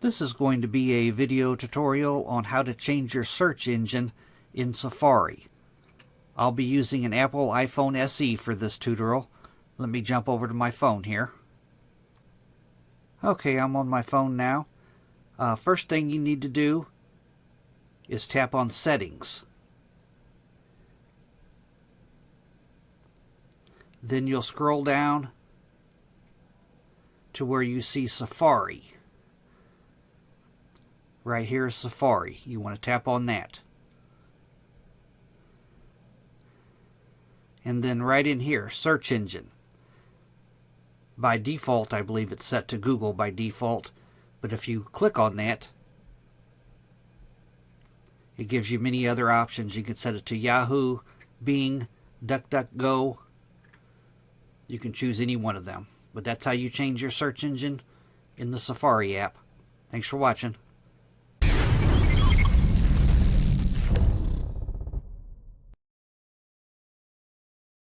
This is going to be a video tutorial on how to change your search engine in Safari. I'll be using an Apple iPhone SE for this tutorial. Let me jump over to my phone here. Okay, I'm on my phone now. First thing you need to do is tap on Settings. Then you'll scroll down to where you see Safari. Right here is Safari. You want to tap on that. And then right in here, search engine. By default, I believe it's set to Google by default, but if you click on that, it gives you many other options. You can set it to Yahoo, Bing, DuckDuckGo. You can choose any one of them, but that's how you change your search engine in the Safari app. Thanks for watching.